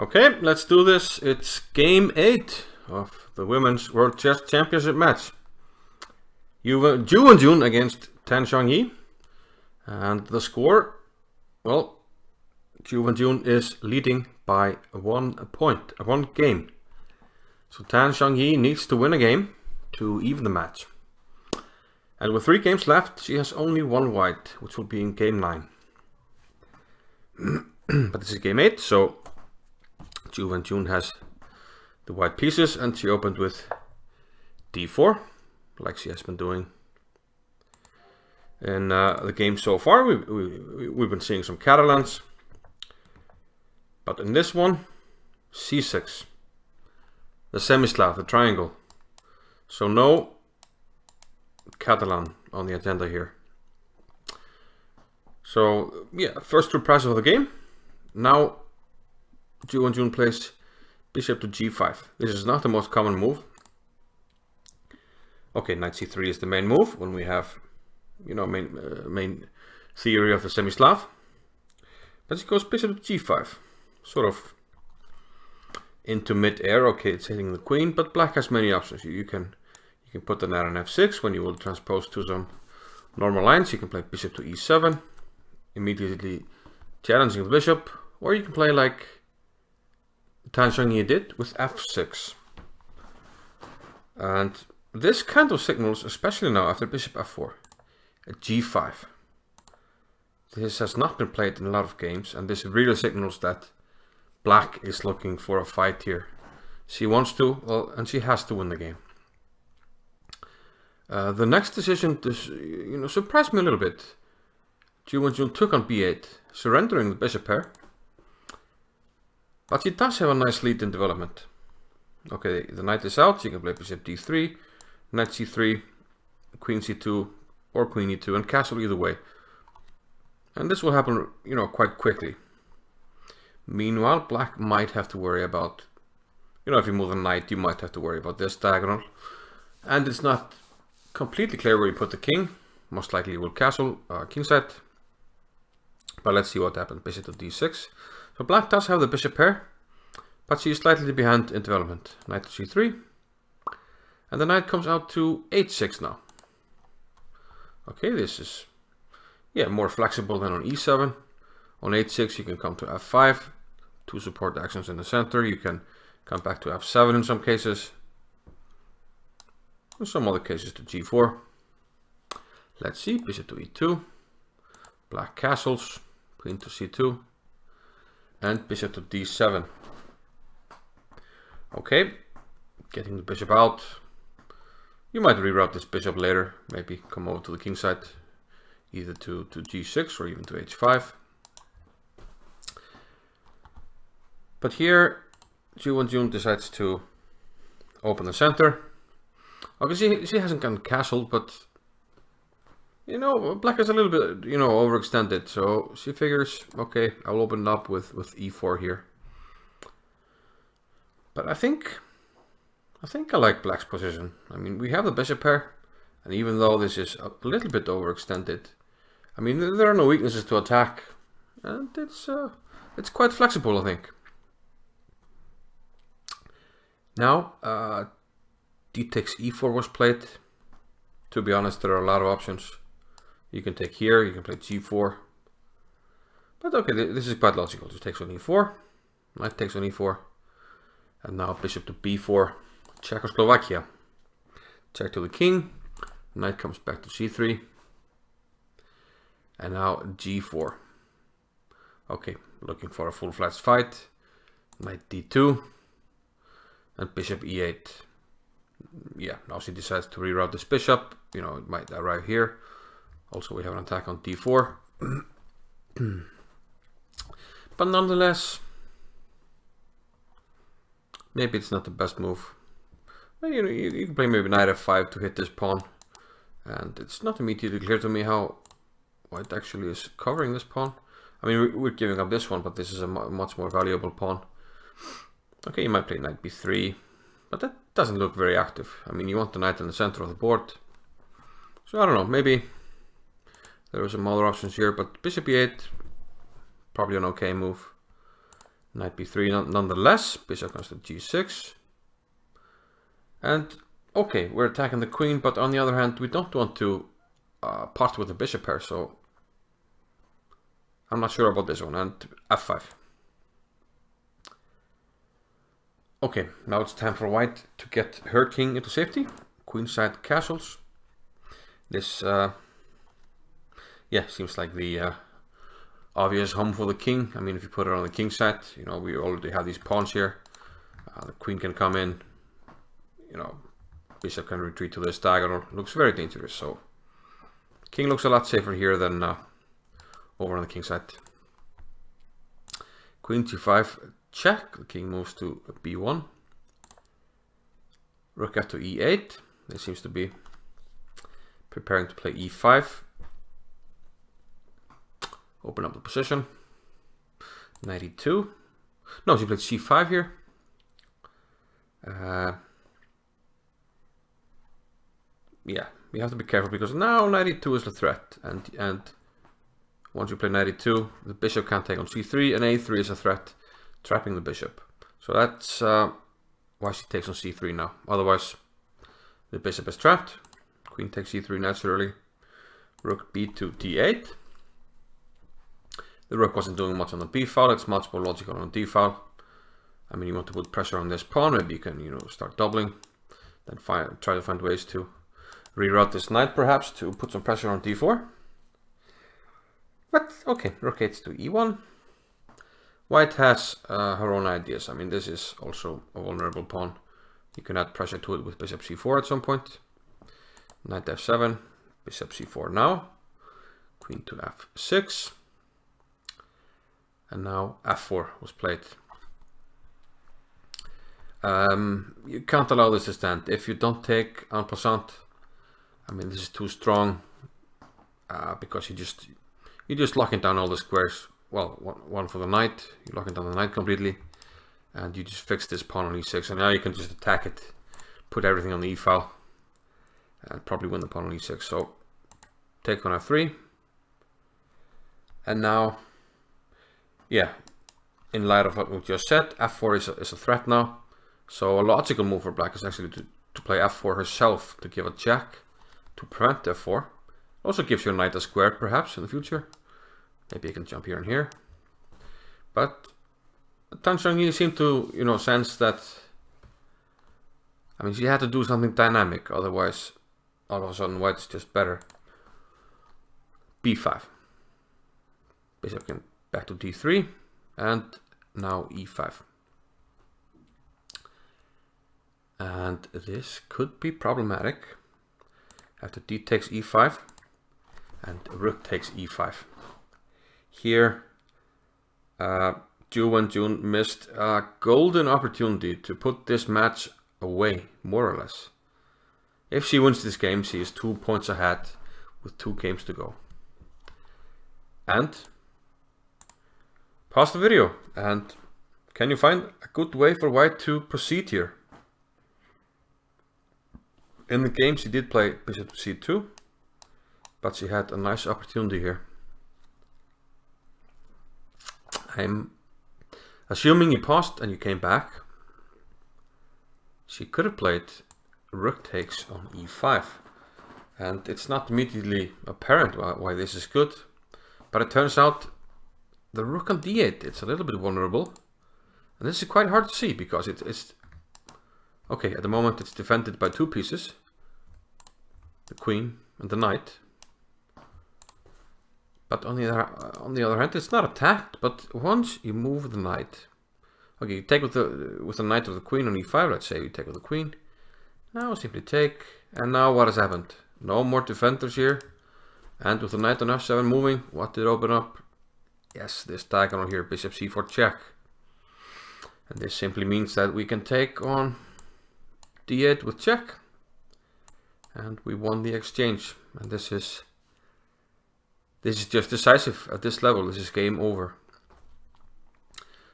Okay, let's do this. It's game 8 of the Women's World Chess Championship match. Ju Wenjun against Tan Zhongyi. And the score, well, Ju Wenjun is leading by 1 point, 1 game. So Tan Zhongyi needs to win a game to even the match. And with 3 games left, she has only 1 white, which will be in game 9. But this is game 8, so Ju Wenjun has the white pieces, and she opened with d4, like she has been doing in the game so far. We've been seeing some Catalans, but in this one, c6, the Semi Slav, the triangle. So no Catalan on the agenda here. So yeah, first 2 prizes of the game. Now Ju Wenjun plays bishop to g5. This is not the most common move. Okay, knight c3 is the main move when we have, you know, main theory of the Semi Slav. But she goes bishop to g5, sort of into mid-air. Okay, it's hitting the queen, but black has many options. You can put the knight on f6 when you will transpose to some normal lines. You can play bishop to e7, immediately challenging the bishop, or you can play like Tan Zhongyi did with f6. And this kind of signals, especially now after bishop f4, a g5. This has not been played in a lot of games, and this really signals that black is looking for a fight here. She wants to, well, and she has to win the game. The next decision, surprised me a little bit. Ju Wenjun took on b8, surrendering the bishop pair. But she does have a nice lead in development. Okay, the knight is out. She can play bishop d3, knight c3, queen c2, or queen e2, and castle either way. And this will happen, quite quickly. Meanwhile, black might have to worry about, if you move the knight, you might have to worry about this diagonal. And it's not completely clear where you put the king. Most likely you will castle kingside. But let's see what happens. Bishop to d6. So black does have the bishop pair, but she is slightly behind in development. Knight to c3. And the knight comes out to h6 now. Okay, this is, more flexible than on e7. On h6 you can come to f5 to support the actions in the center. You can come back to f7 in some cases. In some other cases to g4. Let's see, bishop to e2. Black castles, queen to c2. And bishop to d7. Okay, getting the bishop out. You might reroute this bishop later, maybe come over to the king side, either to g6 or even to h5. But here, Ju Wenjun decides to open the center. Okay, she hasn't gone castle, but black is a little bit, overextended. So she figures, okay, I'll open it up with e4 here. But I think I like black's position. I mean, we have the bishop pair, and even though this is a little bit overextended, I mean, there are no weaknesses to attack, and it's quite flexible, I think. Now, d takes e4 was played. To be honest, there are a lot of options. You can take here, you can play g4. But okay, this is quite logical. Just takes on e4, knight takes on e4, and now bishop to b4, Czechoslovakia. Check to the king, knight comes back to c3, and now g4. Okay, looking for a full-fledged fight. Knight d2, and bishop e8. Yeah, now she decides to reroute this bishop. It might arrive here. Also, we have an attack on d4. But nonetheless, maybe it's not the best move. Well, you can play maybe knight f5 to hit this pawn. And it's not immediately clear to me how white actually is covering this pawn. I mean, we're giving up this one, but this is a much more valuable pawn. Okay, you might play knight b3, but that doesn't look very active. I mean, you want the knight in the center of the board. So I don't know, maybe there are some other options here, but bishop e8, probably an okay move. Knight b3 nonetheless. Bishop comes to g6. And okay, we're attacking the queen, but on the other hand, we don't want to part with the bishop here, so I'm not sure about this one. And f5. Okay, now it's time for white to get her king into safety. Queenside castles. This, yeah, seems like the obvious home for the king. I mean, if you put it on the king side, you know, we already have these pawns here. The queen can come in, you know, bishop can retreat to this diagonal. Looks very dangerous, so king looks a lot safer here than over on the king side. Queen g5 check. The king moves to b1. Rook f to e8. They seems to be preparing to play e5. Open up the position. Knight e2. No, she played c5 here. Yeah, we have to be careful because now knight e2 is the threat, and once you play knight e2, the bishop can't take on c3, and a3 is a threat, trapping the bishop. So that's why she takes on c3 now. Otherwise, the bishop is trapped. Queen takes c3 naturally. Rook b2 d8. The rook wasn't doing much on the b file. It's much more logical on the d file. I mean, you want to put pressure on this pawn. Maybe you can, you know, start doubling, then try to find ways to reroute this knight, perhaps to put some pressure on d4. But okay, rook h to e1. White has her own ideas. I mean, this is also a vulnerable pawn. You can add pressure to it with bishop c4 at some point. Knight f7, bishop c4 now. Queen to f6. And now f4 was played. You can't allow this to stand. If you don't take en passant, I mean, this is too strong because you're just locking down all the squares. Well, one for the knight, you're locking down the knight completely, and you just fix this pawn on e6, and now you can just attack it, put everything on the e file, and probably win the pawn on e6. So take on f3, and now, yeah, in light of what we just said, f4 is a threat now. So a logical move for black is actually to play f4 herself, to give a check to prevent f4. Also gives your knight a square perhaps in the future. Maybe you can jump here and here. But Tan Zhongyi seemed to, you know, sense that, I mean, she had to do something dynamic, otherwise all of a sudden white's just better. b5. Bishop can back to d3, and now e5. And this could be problematic. After d takes e5, and rook takes e5. Here, Ju Wenjun missed a golden opportunity to put this match away, more or less. If she wins this game, she is 2 points ahead with 2 games to go. And pause the video, and can you find a good way for white to proceed here? In the game, she did play bishop to c2, but she had a nice opportunity here. I'm assuming you paused and you came back. She could have played rook takes on e5, and it's not immediately apparent why this is good, but it turns out the rook on d8, it's a little bit vulnerable, and this is quite hard to see because it's okay. At the moment it's defended by 2 pieces, the queen and the knight. But on the other hand, it's not attacked. But once you move the knight, okay, you take with the knight or the queen on e5. Let's say you take with the queen. Now simply take, and now what has happened? No more defenders here, and with the knight on f7 moving, what did open up? Yes, this diagonal here, bishop c4 check, and this simply means that we can take on d8 with check, and we won the exchange. And this is just decisive at this level. This is game over.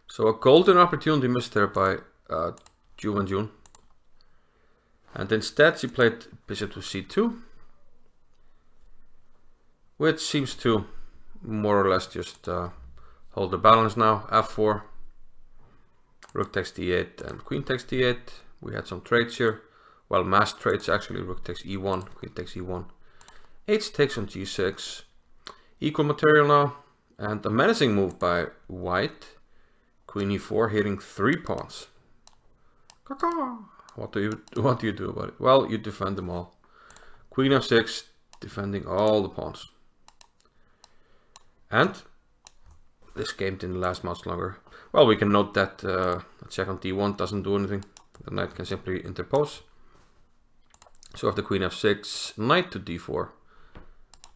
So a golden opportunity missed there by Ju Wenjun. And instead she played bishop to c2, which seems to more or less just hold the balance now. f4. Rook takes d8 and queen takes d8. We had some trades here. Well, mass trades actually. Rook takes e1, queen takes e1. H takes on g6. Equal material now. And a menacing move by white. Queen e4 hitting 3 pawns. What do you do about it? Well, you defend them all. Queen f6, defending all the pawns. And this game didn't last much longer. Well, we can note that a check on d1 doesn't do anything. The knight can simply interpose. So after queen f6, knight to d4.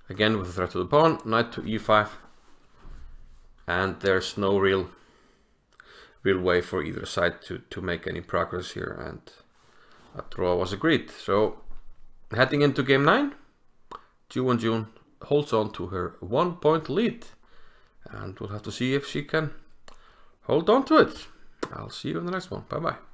Again with a threat to the pawn, knight to e5. And there's no real way for either side to make any progress here, and a draw was agreed. So heading into game 9, Ju Wenjun holds on to her 1-point lead, and we'll have to see if she can hold on to it. I'll see you in the next one. Bye bye.